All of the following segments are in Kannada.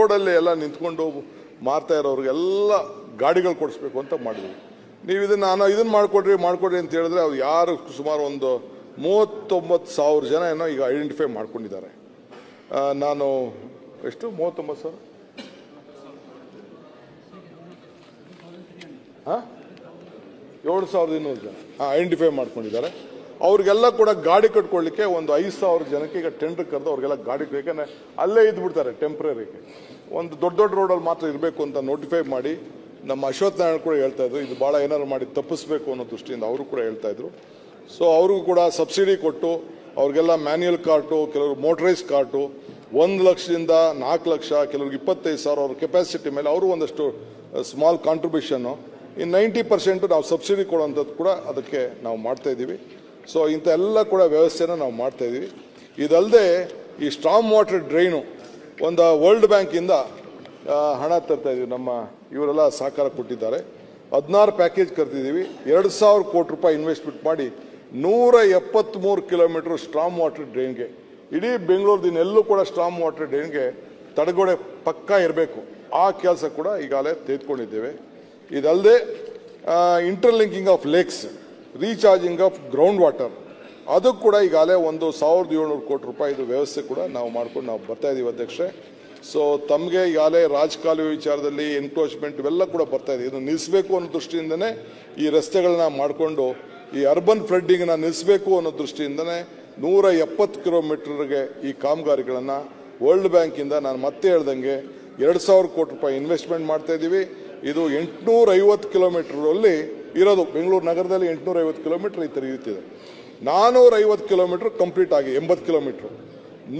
ರೋಡಲ್ಲಿ ಎಲ್ಲ ನಿಂತ್ಕೊಂಡು ಮಾರ್ತಾ ಇರೋರಿಗೆಲ್ಲ ಗಾಡಿಗಳು ಕೊಡಿಸ್ಬೇಕು ಅಂತ ಮಾಡಿದ್ವಿ. ನೀವು ಇದನ್ನು ಮಾಡಿಕೊಡ್ರಿ ಅಂತ ಹೇಳಿದ್ರೆ ಅವ್ರು ಯಾರು ಸುಮಾರು ಒಂದು 39,000 ಜನ ಏನೋ ಈಗ ಐಡೆಂಟಿಫೈ ಮಾಡ್ಕೊಂಡಿದ್ದಾರೆ. ನಾನು ಎಷ್ಟು 39,000 7,200 ಜನ ಐಡೆಂಟಿಫೈ ಮಾಡ್ಕೊಂಡಿದ್ದಾರೆ. ಅವ್ರಿಗೆಲ್ಲ ಕೂಡ ಗಾಡಿ ಕಟ್ಕೊಳ್ಳಿಕ್ಕೆ ಒಂದು 5,000 ಜನಕ್ಕೆ ಈಗ ಟೆಂಡರ್ ಕರೆದು ಅವ್ರಿಗೆಲ್ಲ ಗಾಡಿ, ಯಾಕಂದ್ರೆ ಅಲ್ಲೇ ಇದ್ಬಿಡ್ತಾರೆ ಟೆಂಪ್ರರಿಗೆ. ಒಂದು ದೊಡ್ಡ ರೋಡಲ್ಲಿ ಮಾತ್ರ ಇರಬೇಕು ಅಂತ ನೋಟಿಫೈ ಮಾಡಿ ನಮ್ಮ ಅಶ್ವಥ್ ನಾರಾಯಣ ಕೂಡ ಹೇಳ್ತಾ ಇದ್ರು, ಇದು ಭಾಳ ಏನಾದ್ರು ಮಾಡಿ ತಪ್ಪಿಸ್ಬೇಕು ಅನ್ನೋ ದೃಷ್ಟಿಯಿಂದ ಅವರು ಕೂಡ ಹೇಳ್ತಾ ಇದ್ರು. ಸೊ ಅವ್ರಿಗೂ ಕೂಡ ಸಬ್ಸಿಡಿ ಕೊಟ್ಟು ಅವ್ರಿಗೆಲ್ಲ ಮ್ಯಾನ್ಯುಯಲ್ ಕಾರ್ಟು, ಕೆಲವರು ಮೋಟರೈಸ್ ಕಾರ್ಟು 1 ಲಕ್ಷದಿಂದ 4 ಲಕ್ಷ, ಕೆಲವ್ರಿಗೆ 25,000 ಅವ್ರ ಕೆಪಾಸಿಟಿ ಮೇಲೆ ಅವರು ಒಂದಷ್ಟು ಸ್ಮಾಲ್ ಕಾಂಟ್ರಿಬ್ಯೂಷನ್ನು. ಇನ್ನು 90% ನಾವು ಸಬ್ಸಿಡಿ ಕೊಡುವಂಥದ್ದು ಕೂಡ ಅದಕ್ಕೆ ನಾವು ಮಾಡ್ತಾ ಇದ್ದೀವಿ. ಸೊ ಇಂಥ ಎಲ್ಲ ಕೂಡ ವ್ಯವಸ್ಥೆನ ನಾವು ಮಾಡ್ತಾ ಇದ್ದೀವಿ. ಇದಲ್ಲದೆ ಈ ಸ್ಟಾಮ್ ವಾಟರ್ ಡ್ರೈನು ಒಂದು ವರ್ಲ್ಡ್ ಬ್ಯಾಂಕಿಂದ ಹಣ ತರ್ತಾ ಇದ್ದೀವಿ. ನಮ್ಮ ಇವರೆಲ್ಲ ಸಹಕಾರ ಕೊಟ್ಟಿದ್ದಾರೆ. 16 ಪ್ಯಾಕೇಜ್ ಕರ್ತಿದ್ದೀವಿ. 2,000 ಕೋಟಿ ರೂಪಾಯಿ ಇನ್ವೆಸ್ಟ್ಮೆಂಟ್ ಮಾಡಿ 173 ಕಿಲೋಮೀಟರ್ ಸ್ಟಾಮ್ ವಾಟರ್ ಡ್ರೈನ್ಗೆ, ಇಡೀ ಬೆಂಗಳೂರಿನಲ್ಲೂ ಕೂಡ ಸ್ಟಾಮ್ ವಾಟರ್ ಡ್ರೈನ್ಗೆ ತಡೆಗೋಡೆ ಪಕ್ಕಾ ಇರಬೇಕು. ಆ ಕೆಲಸ ಕೂಡ ಈಗಾಗಲೇ ತೆಗೆದುಕೊಂಡಿದ್ದೇವೆ. ಇದಲ್ಲದೆ interlinking of lakes, recharging of ground water, ಅದು ಕೂಡ ಈಗಾಗಲೇ 1,700 ಕೋಟಿ ರೂಪಾಯಿದು ವ್ಯವಸ್ಥೆ ಕೂಡ ನಾವು ಮಾಡ್ಕೊಂಡು ನಾವು ಬರ್ತಾ ಇದ್ದೀವಿ ಅಧ್ಯಕ್ಷೆ. ಸೊ ತಮಗೆ ಈಗಾಗಲೇ ರಾಜಕಾಲುವೆ ವಿಚಾರದಲ್ಲಿ ಎನ್ಕ್ರೋಚ್ಮೆಂಟ್ ಇವೆಲ್ಲ ಕೂಡ ಬರ್ತಾ ಇದೆ. ಇದನ್ನು ನಿಲ್ಲಿಸಬೇಕು ಅನ್ನೋ ದೃಷ್ಟಿಯಿಂದನೇ ಈ ರಸ್ತೆಗಳನ್ನ ಮಾಡಿಕೊಂಡು ಈ ಅರ್ಬನ್ ಫ್ಲಡ್ಡಿಂಗ್ನ ನಿಲ್ಲಿಸಬೇಕು ಅನ್ನೋ ದೃಷ್ಟಿಯಿಂದನೇ 170 ಕಿಲೋಮೀಟರ್ಗೆ ಈ ಕಾಮಗಾರಿಗಳನ್ನು ವರ್ಲ್ಡ್ ಬ್ಯಾಂಕಿಂದ ನಾನು ಮತ್ತೆ ಹೇಳ್ದಂಗೆ 2,000 ಕೋಟಿ ರೂಪಾಯಿ ಇನ್ವೆಸ್ಟ್ಮೆಂಟ್ ಮಾಡ್ತಾ ಇದ್ದೀವಿ. ಇದು 850 ಕಿಲೋಮೀಟರಲ್ಲಿ ಇರೋದು. ಬೆಂಗಳೂರು ನಗರದಲ್ಲಿ 850 ಕಿಲೋಮೀಟರ್ ಈ ಥರ ಇರ್ತಿದೆ. 450 ಕಿಲೋಮೀಟರ್ ಕಂಪ್ಲೀಟ್ ಆಗಿ 80 ಕಿಲೋಮೀಟರ್,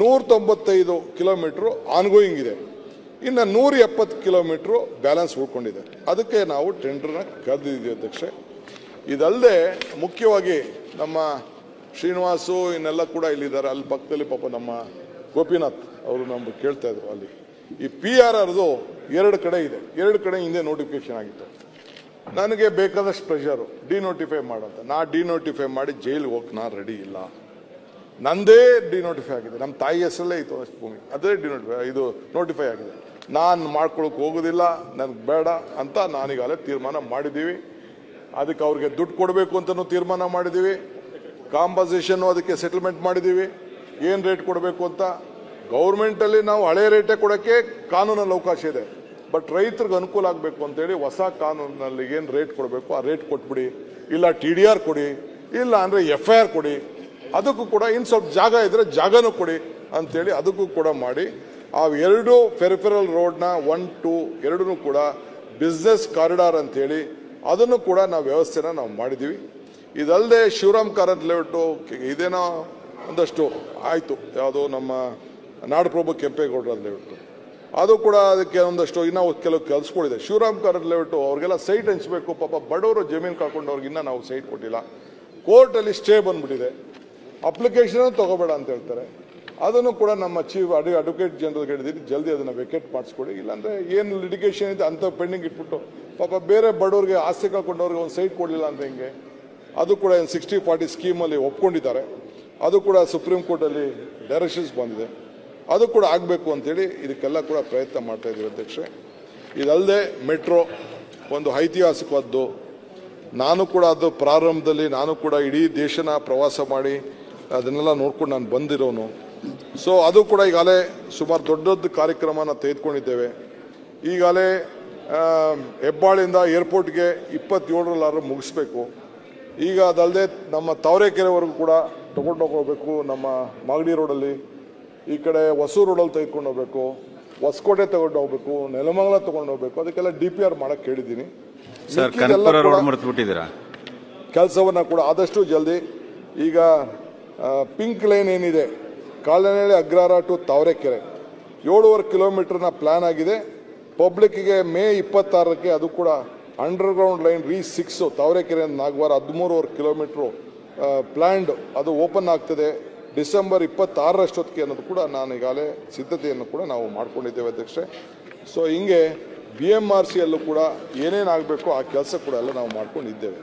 195 ಕಿಲೋಮೀಟರ್ ಆನ್ಗೋಯಿಂಗ್ ಇದೆ. ಇನ್ನು 170 ಕಿಲೋಮೀಟರ್ ಬ್ಯಾಲೆನ್ಸ್ ಉಳ್ಕೊಂಡಿದೆ. ಅದಕ್ಕೆ ನಾವು ಟೆಂಡರ್ನ ಕರೆದಿದ್ದೀವಿ ಅಧ್ಯಕ್ಷೆ. ಇದಲ್ಲದೆ ಮುಖ್ಯವಾಗಿ ನಮ್ಮ ಶ್ರೀನಿವಾಸು ಇನ್ನೆಲ್ಲ ಕೂಡ ಇಲ್ಲಿದ್ದಾರೆ. ಅಲ್ಲಿ ಪಕ್ಕದಲ್ಲಿ ಪಾಪ ನಮ್ಮ ಗೋಪಿನಾಥ್ ಅವರು ನಮ್ಗೆ ಕೇಳ್ತಾ ಇದ್ರು. ಅಲ್ಲಿ ಈ PRRದು 2 ಕಡೆ ಇದೆ. 2 ಕಡೆ ಹಿಂದೆ ನೋಟಿಫಿಕೇಶನ್ ಆಗಿತ್ತು. ನನಗೆ ಬೇಕಾದಷ್ಟು ಪ್ರೆಷರು ಡಿನೋಟಿಫೈ ಮಾಡಂತ. ನಾ ಡಿನೋಟಿಫೈ ಮಾಡಿ ಜೈಲಿಗೆ ಹೋಗಿ ನಾನು ರೆಡಿ ಇಲ್ಲ. ನಂದೇ ಡಿನೋಟಿಫೈ ಆಗಿದೆ. ನಮ್ಮ ತಾಯಿ ಹೆಸರಲ್ಲೇ ಇತ್ತು ಅಷ್ಟು ಭೂಮಿ, ಅದೇ ಇದು ನೋಟಿಫೈ ಆಗಿದೆ. ನಾನು ಮಾಡ್ಕೊಳಕ್ಕೆ ಹೋಗೋದಿಲ್ಲ, ನನಗೆ ಬೇಡ ಅಂತ ನಾನೀಗಾಗಲೇ ತೀರ್ಮಾನ ಮಾಡಿದ್ದೀವಿ. ಅದಕ್ಕೆ ಅವ್ರಿಗೆ ದುಡ್ಡು ಕೊಡಬೇಕು ಅಂತಲೂ ತೀರ್ಮಾನ ಮಾಡಿದ್ದೀವಿ. ಕಾಂಪನ್ಸೇಷನ್ನು ಅದಕ್ಕೆ ಸೆಟಲ್ಮೆಂಟ್ ಮಾಡಿದ್ದೀವಿ. ಏನು ರೇಟ್ ಕೊಡಬೇಕು ಅಂತ ಗೌರ್ಮೆಂಟಲ್ಲಿ ನಾವು ಹಳೆ ರೇಟೇ ಕೊಡೋಕ್ಕೆ ಕಾನೂನಲ್ಲಿ ಅವಕಾಶ ಇದೆ. ಬಟ್ ರೈತರಿಗೆ ಅನುಕೂಲ ಆಗಬೇಕು ಅಂತೇಳಿ ಹೊಸ ಕಾನೂನಿನಲ್ಲಿ ಏನು ರೇಟ್ ಕೊಡಬೇಕು ಆ ರೇಟ್ ಕೊಟ್ಬಿಡಿ, ಇಲ್ಲ TDR ಕೊಡಿ, ಇಲ್ಲ ಅಂದರೆ FIR ಕೊಡಿ. ಅದಕ್ಕೂ ಕೂಡ ಇನ್ನು ಸ್ವಲ್ಪ ಜಾಗ ಇದ್ದರೆ ಜಾಗನೂ ಕೊಡಿ ಅಂಥೇಳಿ ಅದಕ್ಕೂ ಕೂಡ ಮಾಡಿ ಆ 2 ಪೆರಿಫೆರಲ್ ರೋಡ್ನ 1, 2 ಎರಡೂ ಕೂಡ ಬಿಸ್ನೆಸ್ ಕಾರಿಡಾರ್ ಅಂಥೇಳಿ ಅದನ್ನು ಕೂಡ ನಾವು ವ್ಯವಸ್ಥೆನ ನಾವು ಮಾಡಿದ್ದೀವಿ. ಇದಲ್ಲದೆ ಶಿವರಾಮ್ ಕಾರಂತ್ ಲೇಔಟು ಇದೇನೋ ಒಂದಷ್ಟು ಆಯಿತು, ಯಾವುದೋ ನಮ್ಮ ನಾಡಪ್ರಭು ಕೆಂಪೇಗೌಡರ ಲೇಔಟು, ಅದು ಕೂಡ ಅದಕ್ಕೆ ಒಂದಷ್ಟು ಇನ್ನೂ ಕೆಲವು ಕೆಲಸಗಳಿದೆ. ಶಿವರಾಮ್ ಕಾರಂತ್ ಲೇಔಟು ಅವ್ರಿಗೆಲ್ಲ ಸೈಟ್ ಹಂಚಬೇಕು. ಪಾಪ ಬಡವರು ಜಮೀನು ಕಳ್ಕೊಂಡವ್ರಿಗೆ ಇನ್ನೂ ನಾವು ಸೈಟ್ ಕೊಟ್ಟಿಲ್ಲ. ಕೋರ್ಟಲ್ಲಿ ಸ್ಟೇ ಬಂದ್ಬಿಟ್ಟಿದೆ. ಅಪ್ಲಿಕೇಶನ್ ತಗೋಬೇಡ ಅಂತ ಹೇಳ್ತಾರೆ. ಅದನ್ನು ಕೂಡ ನಮ್ಮ ಚೀಫ್ ಅಡ್ವೊಕೇಟ್ ಜನರಲ್ಗೆ ಹೇಳಿದ್ದೀವಿ, ಜಲ್ದಿ ಅದನ್ನು ವೆಕೇಟ್ ಮಾಡಿಸ್ಕೊಡಿ. ಇಲ್ಲಾಂದರೆ ಏನು ಲಿಟಿಗೇಷನ್ ಇದೆ ಅಂಥ ಪೆಂಡಿಂಗ್ ಇಟ್ಬಿಟ್ಟು ಪಾಪ ಬೇರೆ ಬಡವ್ರಿಗೆ ಆಸ್ತಿ ಕಳ್ಕೊಂಡವ್ರಿಗೆ ಒಂದು ಸೈಟ್ ಕೊಡಲಿಲ್ಲ ಅಂತ ಹೆಂಗೆ? ಅದು ಕೂಡ 60-40 ಸ್ಕೀಮಲ್ಲಿ ಒಪ್ಕೊಂಡಿದ್ದಾರೆ. ಅದು ಕೂಡ ಸುಪ್ರೀಂ ಕೋರ್ಟಲ್ಲಿ ಡೈರೆಕ್ಷನ್ಸ್ ಬಂದಿದೆ. ಅದು ಕೂಡ ಆಗಬೇಕು ಅಂತೇಳಿ ಇದಕ್ಕೆಲ್ಲ ಕೂಡ ಪ್ರಯತ್ನ ಮಾಡ್ತಾ ಇದ್ದೀವಿ ಅಧ್ಯಕ್ಷೆ. ಇದಲ್ಲದೆ ಮೆಟ್ರೋ ಒಂದು ಐತಿಹಾಸಿಕವಾದ್ದು. ನಾನು ಕೂಡ ಅದು ಪ್ರಾರಂಭದಲ್ಲಿ ನಾನು ಕೂಡ ಇಡೀ ದೇಶನ ಪ್ರವಾಸ ಮಾಡಿ ಅದನ್ನೆಲ್ಲ ನೋಡ್ಕೊಂಡು ನಾನು ಬಂದಿರೋನು. ಸೊ ಅದು ಕೂಡ ಈಗಾಗಲೇ ಸುಮಾರು ದೊಡ್ಡ ಕಾರ್ಯಕ್ರಮನ ತೆಗೆದುಕೊಂಡಿದ್ದೇವೆ. ಈಗಾಗಲೇ ಹೆಬ್ಬಾಳಿಂದ ಏರ್ಪೋರ್ಟ್ಗೆ 27ರಲ್ಲಿ ಮುಗಿಸ್ಬೇಕು. ಈಗ ಅದಲ್ಲದೆ ನಮ್ಮ ತಾವರೆಕೆರೆವರೆಗೂ ಕೂಡ ತಗೊಂಡು ಹೋಗಬೇಕು. ನಮ್ಮ ಮಾಗಡಿ ರೋಡಲ್ಲಿ, ಈ ಕಡೆ ಹೊಸೂರು ರೋಡಲ್ಲಿ ತೆಗೆದುಕೊಂಡು ಹೋಗಬೇಕು, ಹೊಸಕೋಟೆ ತಗೊಂಡು ಹೋಗ್ಬೇಕು, ನೆಲಮಂಗಲ ತಗೊಂಡು ಹೋಗ್ಬೇಕು. ಅದಕ್ಕೆಲ್ಲ DPR ಮಾಡಕ್ಕೆ ಹೇಳಿದ್ದೀನಿ. ಕೆಲಸವನ್ನ ಕೂಡ ಆದಷ್ಟು ಜಲ್ದಿ ಈಗ ಪಿಂಕ್ ಲೈನ್ ಏನಿದೆ ಕಾಲನಹಳ್ಳಿ ಅಗ್ರಹಾರ ಟು ತಾವರೆಕೆರೆ 7.5 ಕಿಲೋಮೀಟರ್ನ ಪ್ಲಾನ್ ಆಗಿದೆ. ಪಬ್ಲಿಕ್ಗೆ ಮೇ 26ಕ್ಕೆ ಅದು ಕೂಡ underground line RE6 Tavarekere Nagawara 13.5 kilometre planned ಅದು ಓಪನ್ ಆಗ್ತದೆ ಡಿಸೆಂಬರ್ 26ರಷ್ಟೊತ್ತಿಗೆ ಅನ್ನೋದು ಕೂಡ ನಾನು ಈಗಾಗಲೇ ಸಿದ್ಧತೆಯನ್ನು ಕೂಡ ನಾವು ಮಾಡ್ಕೊಂಡಿದ್ದೇವೆ ಅಧ್ಯಕ್ಷೆ. ಸೊ ಹಿಂಗೆ BMRCಯಲ್ಲೂ ಕೂಡ ಏನೇನು ಆಗಬೇಕು ಆ ಕೆಲಸ ಕೂಡ ಎಲ್ಲ ನಾವು ಮಾಡ್ಕೊಂಡಿದ್ದೇವೆ.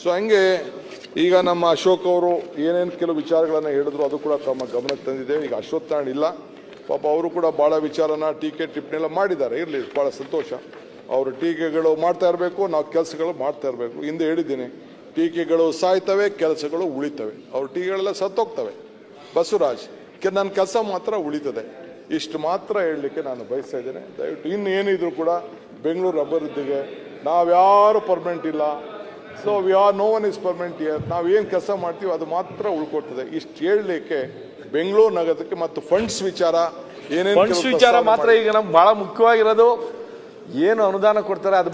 ಸೊ ಹಂಗೆ ಈಗ ನಮ್ಮ ಅಶೋಕ್ ಅವರು ಏನೇನು ಕೆಲವು ವಿಚಾರಗಳನ್ನು ಹೇಳಿದ್ರು ಅದು ಕೂಡ ತಮ್ಮ ಗಮನಕ್ಕೆ ತಂದಿದ್ದೇವೆ. ಈಗ ಅಶ್ವತ್ಥನಾರಾಯಣ ಇಲ್ಲ, ಪಾಪ ಅವರು ಕೂಡ ಭಾಳ ವಿಚಾರನ ಟೀಕೆ ಟಿಪ್ಪಣಿಯೆಲ್ಲ ಮಾಡಿದ್ದಾರೆ. ಇರಲಿ, ಭಾಳ ಸಂತೋಷ. ಅವರು ಟೀಕೆಗಳು ಮಾಡ್ತಾ ಇರಬೇಕು, ನಾವು ಕೆಲಸಗಳು ಮಾಡ್ತಾ ಇರಬೇಕು. ಹಿಂದೆ ಹೇಳಿದ್ದೀನಿ, ಟೀಕೆಗಳು ಸಾಯ್ತವೆ, ಕೆಲಸಗಳು ಉಳಿತವೆ. ಅವ್ರ ಟೀಕೆಗಳೆಲ್ಲ ಸತ್ತೋಗ್ತವೆ. ಬಸವರಾಜ್, ನನ್ನ ಕೆಲಸ ಮಾತ್ರ ಉಳಿತದೆ. ಇಷ್ಟು ಮಾತ್ರ ಹೇಳಲಿಕ್ಕೆ ನಾನು ಬಯಸ್ತಾ ಇದ್ದೇನೆ. ದಯವಿಟ್ಟು ಇನ್ನೇನಿದ್ರು ಕೂಡ ಬೆಂಗಳೂರು ಅಭಿವೃದ್ಧಿಗೆ ನಾವ್ಯಾರು ಪರ್ಮನೆಂಟ್ ಇಲ್ಲ. So no one is permanent year. ನಾವು ಏನು ಕೆಲಸ ಮಾಡ್ತೀವಿ ಅದು ಮಾತ್ರ ಉಳ್ಕೊಡ್ತದೆ. ಇಷ್ಟು ಹೇಳಲಿಕ್ಕೆ ಬೆಂಗಳೂರು ನಗರಕ್ಕೆ ಮತ್ತು ಫಂಡ್ಸ್ ವಿಚಾರ ಏನೇನು ಫಂಡ್ಸ್ ವಿಚಾರ ಮಾತ್ರ ಈಗ ನಮ್ಗೆ ಬಹಳ ಮುಖ್ಯವಾಗಿರೋದು. ಏನು ಅನುದಾನ ಕೊಡ್ತಾರೆ ಅದು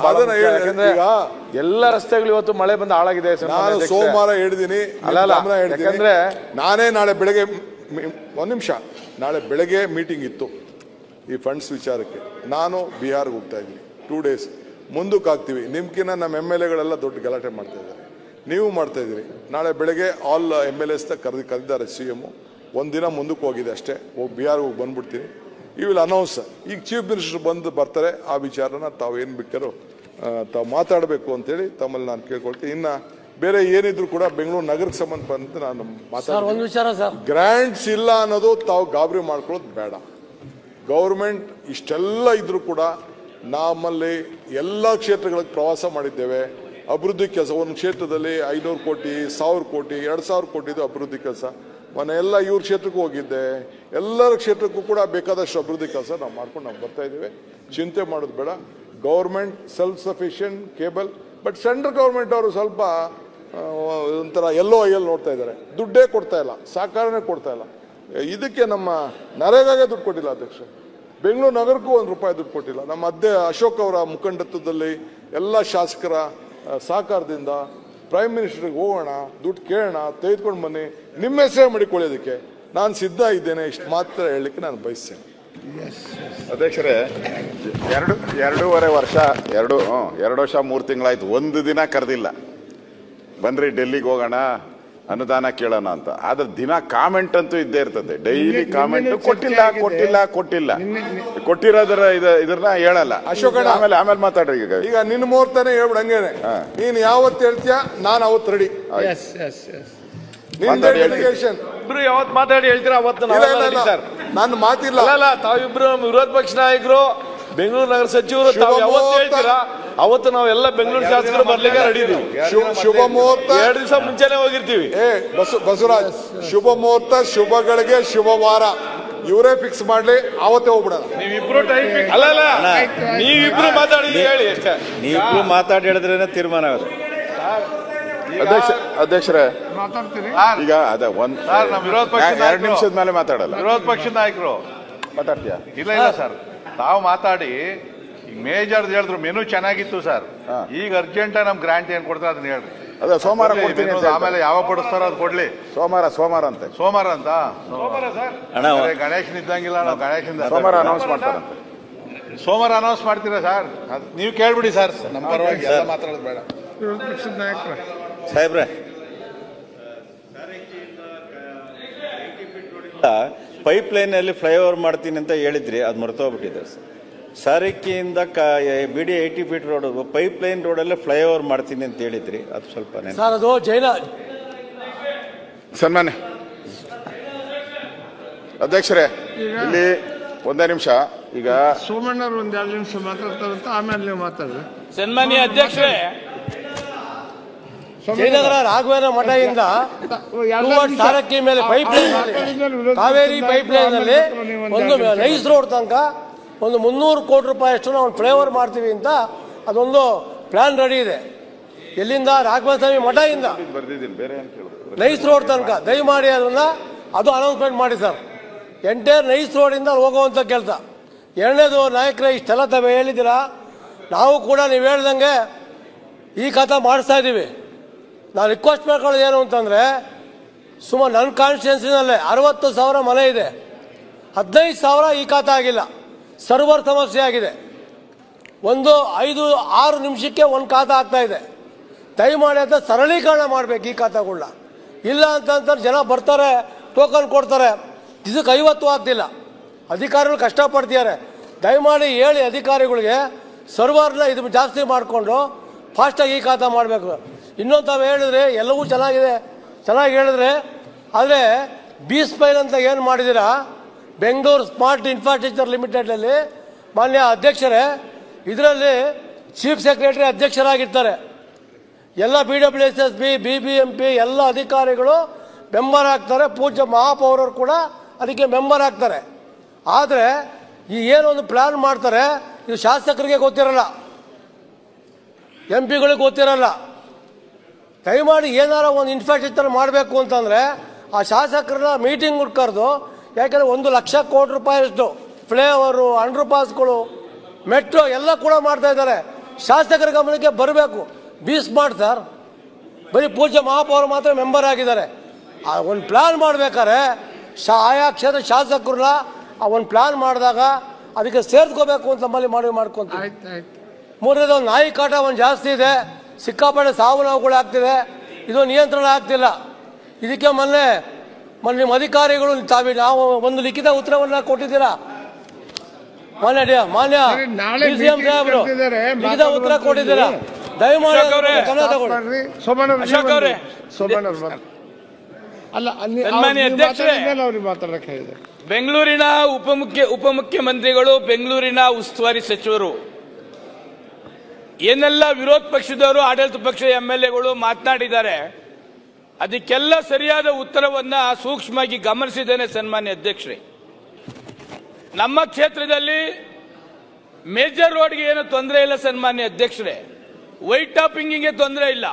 ಎಲ್ಲ ರಸ್ತೆಗಳು ಇವತ್ತು ಮಳೆ ಬಂದು ಹಾಳಾಗಿದೆ. ನಾನು ಸೋಮವಾರ ಹೇಳಿದ್ದೀನಿ, ಯಾಕಂದ್ರೆ ನಾನೇ ನಾಳೆ ಬೆಳಗ್ಗೆ ಒಂದು ನಿಮಿಷ, ನಾಳೆ ಬೆಳಗ್ಗೆ ಮೀಟಿಂಗ್ ಇತ್ತು ಈ ಫಂಡ್ಸ್ ವಿಚಾರಕ್ಕೆ. ನಾನು ಬಿಹಾರ್ಗೆ ಹೋಗ್ತಾ ಇದ್ದೀನಿ. 2 days ಮುಂದಕ್ಕೆ ಹಾಕ್ತೀವಿ. ನಿಮ್ಗಿನ್ನ ನಮ್ಮ MLAಗಳೆಲ್ಲ ದೊಡ್ಡ ಗಲಾಟೆ ಮಾಡ್ತಾ ಇದ್ದಾರೆ, ನೀವು ಮಾಡ್ತಾ ಇದ್ದೀರಿ. ನಾಳೆ ಬೆಳಗ್ಗೆ ಆಲ್ MLAs ಕರೆದಿದ್ದಾರೆ CM. ಒಂದಿನ ಮುಂದಕ್ಕೆ ಹೋಗಿದೆ ಅಷ್ಟೇ. ಹೋಗಿ ಬಿಹಾರ್ಗೆ ಹೋಗಿ ಬಂದ್ಬಿಡ್ತೀನಿ. ಈ ವಿಲ್ ಅನೌನ್ಸ್. ಈಗ ಚೀಫ್ ಮಿನಿಸ್ಟರ್ ಬರ್ತಾರೆ. ಆ ವಿಚಾರನ ತಾವು ಏನು ಬೇಕಾರೋ ತಾವು ಮಾತಾಡಬೇಕು ಅಂತೇಳಿ ತಮ್ಮಲ್ಲಿ ನಾನು ಕೇಳ್ಕೊಳ್ತೀನಿ. ಇನ್ನು ಬೇರೆ ಏನಿದ್ರು ಕೂಡ ಬೆಂಗಳೂರು ನಗರಕ್ಕೆ ಸಂಬಂಧಪಟ್ಟಂತೆ ನಾನು ಮಾತಾಡ್ತೀನಿ. ಗ್ರಾಂಟ್ಸ್ ಇಲ್ಲ ಅನ್ನೋದು ತಾವು ಗಾಬರಿ ಮಾಡ್ಕೊಳ್ಳೋದು ಬೇಡ. ಗೌರ್ಮೆಂಟ್ ಇಷ್ಟೆಲ್ಲ ಇದ್ರೂ ಕೂಡ ನಮ್ಮಲ್ಲಿ ಎಲ್ಲ ಕ್ಷೇತ್ರಗಳಿಗೆ ಪ್ರವಾಸ ಮಾಡಿದ್ದೇವೆ. ಅಭಿವೃದ್ಧಿ ಕೆಲಸ ಒಂದು ಕ್ಷೇತ್ರದಲ್ಲಿ 500 ಕೋಟಿ, 1000 ಕೋಟಿ, 2000 ಕೋಟಿದು ಅಭಿವೃದ್ಧಿ ಕೆಲಸ. ಮೊನ್ನೆ ಎಲ್ಲ ಇವ್ರ ಕ್ಷೇತ್ರಕ್ಕೂ ಹೋಗಿದ್ದೆ. ಎಲ್ಲರ ಕ್ಷೇತ್ರಕ್ಕೂ ಕೂಡ ಬೇಕಾದಷ್ಟು ಅಭಿವೃದ್ಧಿ ಕೆಲಸ ನಾವು ಮಾಡ್ಕೊಂಡು ನಾವು ಬರ್ತಾ ಇದ್ದೀವಿ. ಚಿಂತೆ ಮಾಡೋದು ಬೇಡ. Government self sufficient cable. But central government ಅವರು ಸ್ವಲ್ಪ ಒಂಥರ ಎಲ್ಲೋ ನೋಡ್ತಾ ಇದ್ದಾರೆ. ದುಡ್ಡೇ ಕೊಡ್ತಾ ಇಲ್ಲ, ಸಹಕಾರನೇ ಕೊಡ್ತಾ ಇಲ್ಲ. ಇದಕ್ಕೆ ನಮ್ಮ ನರೇಗಾಗೆ ದುಡ್ಡು ಕೊಟ್ಟಿಲ್ಲ ಅಧ್ಯಕ್ಷ. ಬೆಂಗಳೂರು ನಗರಕ್ಕೂ 1 ರೂಪಾಯಿ ದುಡ್ಡು ಕೊಟ್ಟಿಲ್ಲ. ನಮ್ಮ ಅಶೋಕ್ ಅವರ ಮುಖಂಡತ್ವದಲ್ಲಿ ಎಲ್ಲ ಶಾಸಕರ ಸಹಕಾರದಿಂದ ಪ್ರೈಮ್ ಮಿನಿಸ್ಟರ್ಗೆ ಹೋಗೋಣ, ದುಡ್ಡು ಕೇಳೋಣ, ತೆಗೆದುಕೊಂಡು ಬನ್ನಿ, ನಿಮ್ಮ ಹೆಸರೇ ಮಾಡಿಕೊಳ್ಳೋದಕ್ಕೆ ನಾನು ಸಿದ್ಧ ಇದ್ದೇನೆ. ಇಷ್ಟು ಮಾತ್ರ ಹೇಳಲಿಕ್ಕೆ ನಾನು ಬಯಸ್ತೇನೆ. ಅಧ್ಯಕ್ಷರೇ, 2.5 ವರ್ಷ 2 ವರ್ಷ 3 ತಿಂಗಳಾಯ್ತು, ಒಂದು ದಿನ ಕರೆದಿಲ್ಲ. ಬನ್ರಿ ಡೆಲ್ಲಿಗೆ ಹೋಗೋಣ, ಅನುದಾನ ಕೇಳೋಣ ಅಂತ. ಆದ್ರೆ ದಿನ ಕಾಮೆಂಟ್ ಅಂತೂ ಇದ್ದೇ ಇರ್ತದೆ. ಡೈಲಿ ಕಾಮೆಂಟ್ ಕೊಟ್ಟಿಲ್ಲ ಕೊಟ್ಟಿಲ್ಲ ಕೊಟ್ಟಿಲ್ಲ ಕೊಟ್ಟಿರೋದ್ರ ಇದ್ರನ್ನ ಹೇಳಲ್ಲ. ಅಶೋಕ್ ಆಮೇಲೆ ಮಾತಾಡ್ರಿ. ಈಗ ನಿನ್ನ ಮುಹೂರ್ತನೇ ಹೇಳ್ಬಿಡ. ಹಂಗೇನೆ ನೀನ್ ಯಾವತ್ತು ಹೇಳ್ತೀಯ ನಾನು ಅವತ್ತು ರೆಡಿ. ಯಾವತ್ತು ಮಾತಾಡಿ ಹೇಳ್ತೀರಾ ಅವತ್ತು ನನ್ನ ಮಾತಿಲ್ಲ. ತಾವಿಬ್ರು ವಿರೋಧ ಪಕ್ಷ ನಾಯಕರು, ಬೆಂಗಳೂರು ನಗರ ಸಚಿವರು, ತಾವು ಯಾವತ್ತು ಹೇಳ್ತೀರಾ ಅವತ್ತು ನಾವೆಲ್ಲ ಬೆಂಗಳೂರು ಶಾಸಕರು ಬರ್ಲಿಕ್ಕೆ ರೆಡಿ ಇದೀವಿ. ಶುಭ ಮುಹೂರ್ತ 2 ದಿವಸ ಮುಂಚೆನೆ ಹೋಗಿರ್ತೀವಿ. ಬಸವರಾಜ್, ಶುಭ ಮುಹೂರ್ತ, ಶುಭಗಳಿಗೆ ಶುಭವಾರ ಇವರೇ ಫಿಕ್ಸ್ ಮಾಡ್ಲಿ, ಅವತ್ತೇ ಹೋಗ್ಬಿಡೋಣ. ನೀವಿಬ್ರು ನೀವಿಬ್ರು ಮಾತಾಡಿ ಹೇಳಿ ಅಷ್ಟೇ. ನೀವಿಬ್ರು ಮಾತಾಡಿ ಹೇಳಿದ್ರೆ ತೀರ್ಮಾನ ಆಗುತ್ತೆ. ಅಧ್ಯಕ್ಷರೇ, ಈಗ ಅದ ವಿರೋಧ ಪಕ್ಷ 2 ನಿಮಿಷದ ಮೇಲೆ ಮಾತಾಡಲ್ಲ. ವಿರೋಧ ಪಕ್ಷದ ನಾಯಕರು ಮಾತಾಡ್ತೀಯಾ? ಇಲ್ಲ ಸರ್, ತಾವು ಮಾತಾಡಿ. ಈಗ ಮೇಜರ್ ಹೇಳಿದ್ರು ಮೆನು ಚೆನ್ನಾಗಿತ್ತು ಸರ್. ಈಗ ಅರ್ಜೆಂಟ್ ನಮ್ ಗ್ರಾಂಟ್ ಏನ್ ಕೊಡ್ತಾರೆ ಅದನ್ನ ಹೇಳ್ರಿ. ಅದೇ ಸೋಮವಾರ ಕೊಡ್ತೀನಿ. ಆಮೇಲೆ ಯಾವಾಗ ಕೊಡಿಸ್ತಾರೋ ಅದು ಕೊಡ್ಲಿ. ಸೋಮವಾರ ಅಂತ ಗಣೇಶನ್ ಇದ್ದಂಗಿಲ್ಲ. ನಾವು ಗಣೇಶನ್ ಸೋಮವಾರ ಅನೌನ್ಸ್ ಮಾಡ್ತಾರಂತೆ. ಸೋಮವಾರ ಅನೌನ್ಸ್ ಮಾಡ್ತೀರಾ ಸರ್? ನೀವು ಕೇಳ್ಬಿಡಿ ಸರ್, ನಮ್ಮ ಪರವಾಗಿ ಮಾತಾಡೋದು ಬೇಡ. ಸಾಹೇಬ್ರೆ, ಪೈಪ್ ಲೈನ್ ಅಲ್ಲಿ ಫ್ಲೈಓವರ್ ಮಾಡ್ತೀನಿ ಅಂತ ಹೇಳಿದ್ರಿ, ಅದು ಮರ್ತೋಗ್ಬಿಟ್ಟಿದೆ ಸರ್. ಸಾರಿಕೆಯಿಂದ ಬಿಡಿ 80 ಫೀಟ್ ರೋಡ್ ಪೈಪ್ ಲೈನ್ ರೋಡಲ್ಲೇ ಫ್ಲೈಓವರ್ ಮಾಡ್ತೀನಿ ಅಂತ ಹೇಳಿದ್ರಿ, ಅದು ಸ್ವಲ್ಪ ಸರ್. ಅದು ಜೈನ ಸನ್ಮಾನ್ಯ ಅಧ್ಯಕ್ಷರೇ, ಇಲ್ಲಿ 1 ನಿಮಿಷ. ಈಗ ಸೋಮಣ್ಣವ್ರು 1-2 ನಿಮಿಷ ಮಾತಾಡ್ತಾರಂತ, ಆಮೇಲೆ ನೀವು ಮಾತಾಡ್ರಿ. ಸನ್ಮಾನ್ಯ ಅಧ್ಯಕ್ಷರೇ, ಜಯನಗರ ರಾಘವೇಂದ್ರ ಮಠದಿಂದ ಸಾರಕ್ಕಿ ಮೇಲೆ pipe line, Kaveri pipe line ಅಲ್ಲಿ ಒಂದು ನೈಸ್ ರೋಡ್ ತನಕ ಒಂದು 300 ಕೋಟಿ ರೂಪಾಯಿ ಅಷ್ಟು ನಾವು ಫ್ಲೈಓವರ್ ಮಾಡ್ತೀವಿ ಅಂತ ಅದೊಂದು ಪ್ಲಾನ್ ರೆಡಿ ಇದೆ. ಎಲ್ಲಿಂದ? ರಾಘವೇಂದ್ರ ಸ್ವಾಮಿ ಮಠದಿಂದ ನೈಸ್ ರೋಡ್ ತನಕ. ದಯಮಾಡಿ ಅದನ್ನ ಅನೌನ್ಸ್ಮೆಂಟ್ ಮಾಡಿ ಸರ್. ಎಂಟೈರ್ ನೈಸ್ ರೋಡಿಂದ ಹೋಗುವಂಥ ಕೆಲಸ. ಎರಡನೇದು, ನಾಯಕರೇ ಇಷ್ಟೆಲ್ಲ ತಾವೇ ಹೇಳಿದ್ದೀರಾ, ನಾವು ಕೂಡ ನೀವು ಹೇಳ್ದಂಗೆ ಈ ಖಾತಾ ಮಾಡಿಸ್ತಾ ಇದ್ದೀವಿ. ನಾನು ರಿಕ್ವೆಸ್ಟ್ ಮಾಡ್ಕೊಳ್ಳೋದು ಏನು ಅಂತಂದರೆ, ಸುಮಾರು ನನ್ನ ಕಾನ್ಸ್ಟಿಟ್ಯೂನ್ಸಿನಲ್ಲೇ 60,000 ಮನೆ ಇದೆ, 15,000 ಈ ಖಾತಾ ಆಗಿಲ್ಲ. ಸರ್ವರ್ ಸಮಸ್ಯೆ ಆಗಿದೆ. 5-6 ನಿಮಿಷಕ್ಕೆ ಒಂದು ಖಾತಾ ಆಗ್ತಾ ಇದೆ. ದಯಮಾಡಿ ಅಂತ ಸರಳೀಕರಣ ಮಾಡಬೇಕು ಈ ಖಾತಾಗಳನ್ನ. ಇಲ್ಲ ಅಂತಂದ್ರೆ ಜನ ಬರ್ತಾರೆ, ಟೋಕನ್ ಕೊಡ್ತಾರೆ, ಇದಕ್ಕೆ 50 ಆಗ್ತಿಲ್ಲ. ಅಧಿಕಾರಿಗಳು ಕಷ್ಟಪಡ್ತಿದ್ದಾರೆ. ದಯಮಾಡಿ ಹೇಳಿ ಅಧಿಕಾರಿಗಳಿಗೆ, ಸರ್ವರ್ನ ಇದು ಜಾಸ್ತಿ ಮಾಡಿಕೊಂಡು ಫಾಸ್ಟಾಗಿ ಈ ಖಾತಾ ಮಾಡಬೇಕು. ಇನ್ನೊಂದು ತಾವು ಹೇಳಿದ್ರೆ ಎಲ್ಲವೂ ಚೆನ್ನಾಗಿದೆ, ಚೆನ್ನಾಗಿ ಹೇಳಿದ್ರೆ, ಆದರೆ ಬಿ ಸ್ಪೈನ್ ಅಂತ ಏನು ಮಾಡಿದ್ದೀರಾ, ಬೆಂಗಳೂರು ಸ್ಮಾರ್ಟ್ ಇನ್ಫ್ರಾಸ್ಟ್ರಕ್ಚರ್ ಲಿಮಿಟೆಡ್ನಲ್ಲಿ ಮಾನ್ಯ ಅಧ್ಯಕ್ಷರೇ, ಇದರಲ್ಲಿ ಚೀಫ್ ಸೆಕ್ರೆಟರಿ ಅಧ್ಯಕ್ಷರಾಗಿರ್ತಾರೆ. ಎಲ್ಲ BWSSB, BBMP ಎಲ್ಲ ಅಧಿಕಾರಿಗಳು ಮೆಂಬರ್ ಆಗ್ತಾರೆ. ಪೂಜ್ಯ ಮಹಾಪೌರರು ಕೂಡ ಅದಕ್ಕೆ ಮೆಂಬರ್ ಆಗ್ತಾರೆ. ಆದರೆ ಈ ಏನೊಂದು ಪ್ಲಾನ್ ಮಾಡ್ತಾರೆ, ಇದು ಶಾಸಕರಿಗೆ ಗೊತ್ತಿರಲ್ಲ, MP ಗಳಿಗೆ ಗೊತ್ತಿರಲ್ಲ. ದಯಮಾಡಿ ಏನಾರ ಒಂದು ಇನ್ಫ್ರಾಸ್ಟ್ರಕ್ಚರ್ ಮಾಡಬೇಕು ಅಂತಂದರೆ ಆ ಶಾಸಕರನ್ನ ಮೀಟಿಂಗ್ ಕರೆದು, ಯಾಕಂದರೆ 1 ಲಕ್ಷ ಕೋಟಿ ರೂಪಾಯಿಯಷ್ಟು ಫ್ಲೇವರು, ಅಂಡರ್ ಪಾಸ್ಗಳು, ಮೆಟ್ರೋ ಎಲ್ಲ ಕೂಡ ಮಾಡ್ತಾ ಇದ್ದಾರೆ. ಶಾಸಕರ ಗಮನಕ್ಕೆ ಬರಬೇಕು. B smart sir. ಬರೀ ಪೂಜ್ಯ ಮಹಾಪೌರ ಮಾತ್ರ ಮೆಂಬರ್ ಆಗಿದ್ದಾರೆ. ಆ ಒಂದು ಪ್ಲಾನ್ ಮಾಡಬೇಕಾದ್ರೆ ಆಯಾ ಕ್ಷೇತ್ರ ಶಾಸಕರನ್ನ ಆ ಒಂದು ಪ್ಲಾನ್ ಮಾಡಿದಾಗ ಅದಕ್ಕೆ ಸೇರ್ಕೋಬೇಕು ಅಂತ ನಮ್ಮಲ್ಲಿ ಮಾಡ್ಕೊಂತೀವಿ. ಮೂರನೇದು, ಒಂದು ನಾಯಿ ಕಾಟ ಒಂದು ಜಾಸ್ತಿ ಇದೆ, ಸಿಕ್ಕಾಪಟ್ಟೆ ಸಾವು ನೋವುಗಳು ಆಗ್ತಿದೆ, ಇದು ನಿಯಂತ್ರಣ ಆಗ್ತಿಲ್ಲ. ಇದಕ್ಕೆ ಮೊನ್ನೆ ನಿಮ್ಮ ಅಧಿಕಾರಿಗಳು ನಾವು ಒಂದು ಲಿಖಿತ ಉತ್ತರವನ್ನ ಕೊಟ್ಟಿದ್ದೀರಾ. ಮಾನ್ಯ DCM ಸಾಹೇಬರು ಲಿಖಿತ ಉತ್ತರ ಕೊಟ್ಟಿದ್ದೀರಾ. ದಯಮಾಡಿ ಬೆಂಗಳೂರಿನ ಉಪಮುಖ್ಯಮಂತ್ರಿಗಳು, ಬೆಂಗಳೂರಿನ ಉಸ್ತುವಾರಿ ಸಚಿವರು, ಏನೆಲ್ಲ ವಿರೋಧ ಪಕ್ಷದವರು, ಆಡಳಿತ ಪಕ್ಷದ MLAಗಳು ಮಾತನಾಡಿದ್ದಾರೆ, ಅದಕ್ಕೆಲ್ಲ ಸರಿಯಾದ ಉತ್ತರವನ್ನ ಸೂಕ್ಷ್ಮವಾಗಿ ಗಮನಿಸಿದ್ದೇನೆ ಸನ್ಮಾನ್ಯ ಅಧ್ಯಕ್ಷರೇ. ನಮ್ಮ ಕ್ಷೇತ್ರದಲ್ಲಿ ಮೇಜರ್ ರೋಡ್ಗೆ ಏನು ತೊಂದರೆ ಇಲ್ಲ ಸನ್ಮಾನ್ಯ ಅಧ್ಯಕ್ಷರೇ, ವೈಟ್ ಟಾಪಿಂಗಿಗೆ ತೊಂದರೆ ಇಲ್ಲ.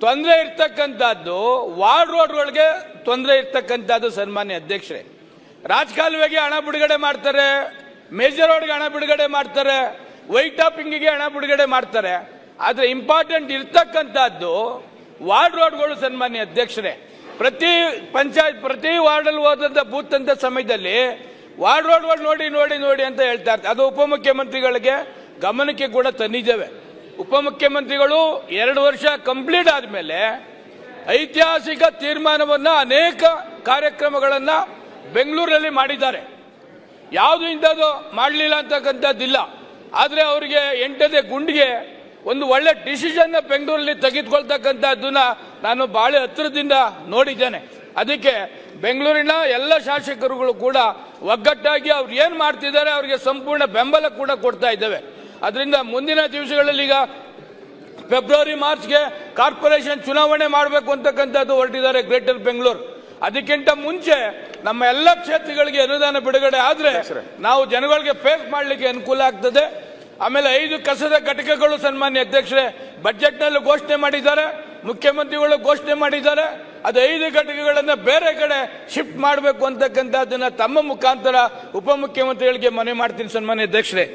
ತೊಂದರೆ ಇರ್ತಕ್ಕಂಥದ್ದು ವಾರ್ಡ್ ರೋಡ್ಗಳಿಗೆ ತೊಂದರೆ ಇರ್ತಕ್ಕಂಥದ್ದು ಸನ್ಮಾನ್ಯ ಅಧ್ಯಕ್ಷರೇ. ರಾಜಕಾಲುವೆಗೆ ಹಣ ಬಿಡುಗಡೆ ಮಾಡ್ತಾರೆ, ಮೇಜರ್ ರೋಡ್ಗೆ ಹಣ ಬಿಡುಗಡೆ ಮಾಡ್ತಾರೆ, ವೈಟ್ ಟಾಪಿಂಗಿಗೆ ಹಣ ಬಿಡುಗಡೆ ಮಾಡ್ತಾರೆ. ಆದರೆ ಇಂಪಾರ್ಟೆಂಟ್ ಇರ್ತಕ್ಕಂಥದ್ದು ವಾರ್ಡ್ ರೋಡ್ಗಳು ಸನ್ಮಾನ್ಯ ಅಧ್ಯಕ್ಷರೇ. ಪ್ರತಿ ಪಂಚಾಯತ್, ಪ್ರತಿ ವಾರ್ಡಲ್ಲಿ ಹೋದಂತ ಬೂತ್ ಅಂತ ಸಮಯದಲ್ಲಿ ವಾರ್ಡ್ ರೋಡ್ಗಳು ನೋಡಿ ನೋಡಿ ನೋಡಿ ಅಂತ ಹೇಳ್ತಾ ಇರ್ತಾರೆ. ಅದು ಉಪಮುಖ್ಯಮಂತ್ರಿಗಳಿಗೆ ಗಮನಕ್ಕೆ ಕೂಡ ತಂದಿದ್ದೇವೆ. ಉಪಮುಖ್ಯಮಂತ್ರಿಗಳು 2 ವರ್ಷ ಕಂಪ್ಲೀಟ್ ಆದಮೇಲೆ ಐತಿಹಾಸಿಕ ತೀರ್ಮಾನವನ್ನ, ಅನೇಕ ಕಾರ್ಯಕ್ರಮಗಳನ್ನ ಬೆಂಗಳೂರಲ್ಲಿ ಮಾಡಿದ್ದಾರೆ. ಯಾವುದು ಇಂಥದ್ದು ಮಾಡಲಿಲ್ಲ ಅಂತಕ್ಕಂಥದ್ದಿಲ್ಲ. ಆದರೆ ಅವರಿಗೆ 8ನೇ ಗುಂಡಿಗೆ ಒಂದು ಒಳ್ಳೆ ಡಿಸಿಷನ್ ಬೆಂಗಳೂರಲ್ಲಿ ತೆಗೆದುಕೊಳ್ತಕ್ಕಂಥದ್ದನ್ನ ನಾನು ಬಹಳ ಹತ್ತಿರದಿಂದ ನೋಡಿದ್ದೇನೆ. ಅದಕ್ಕೆ ಬೆಂಗಳೂರಿನ ಎಲ್ಲ ಶಾಸಕರುಗಳು ಕೂಡ ಒಗ್ಗಟ್ಟಾಗಿ ಅವ್ರು ಏನ್ ಮಾಡ್ತಿದ್ದಾರೆ ಅವರಿಗೆ ಸಂಪೂರ್ಣ ಬೆಂಬಲ ಕೂಡ ಕೊಡ್ತಾ ಇದ್ದೇವೆ. ಅದರಿಂದ ಮುಂದಿನ ದಿವಸಗಳಲ್ಲಿ ಈಗ ಫೆಬ್ರವರಿ ಮಾರ್ಚ್ಗೆ ಕಾರ್ಪೊರೇಷನ್ ಚುನಾವಣೆ ಮಾಡಬೇಕು ಅಂತಕ್ಕಂಥದ್ದು ಹೊರಟಿದ್ದಾರೆ ಗ್ರೇಟರ್ ಬೆಂಗಳೂರು. ಅದಕ್ಕಿಂತ ಮುಂಚೆ ನಮ್ಮ ಎಲ್ಲ ಕ್ಷೇತ್ರಗಳಿಗೆ ಅನುದಾನ ಬಿಡುಗಡೆ ಆದ್ರೆ ನಾವು ಜನಗಳಿಗೆ ಫೇಸ್ ಮಾಡಲಿಕ್ಕೆ ಅನುಕೂಲ ಆಗ್ತದೆ. ಆಮೇಲೆ 5 ಕಸದ ಘಟಕಗಳು ಸನ್ಮಾನ್ಯ ಅಧ್ಯಕ್ಷರೇ ಬಜೆಟ್ ನಲ್ಲಿ ಘೋಷಣೆ ಮಾಡಿದ್ದಾರೆ, ಮುಖ್ಯಮಂತ್ರಿಗಳು ಘೋಷಣೆ ಮಾಡಿದ್ದಾರೆ. ಅದು 5 ಘಟಕಗಳನ್ನ ಬೇರೆ ಕಡೆ ಶಿಫ್ಟ್ ಮಾಡಬೇಕು ಅಂತಕ್ಕಂಥದ್ದನ್ನ ತಮ್ಮ ಮುಖಾಂತರ ಉಪಮುಖ್ಯಮಂತ್ರಿಗಳಿಗೆ ಮನವಿ ಮಾಡ್ತೀನಿ ಸನ್ಮಾನ್ಯ ಅಧ್ಯಕ್ಷರೇ.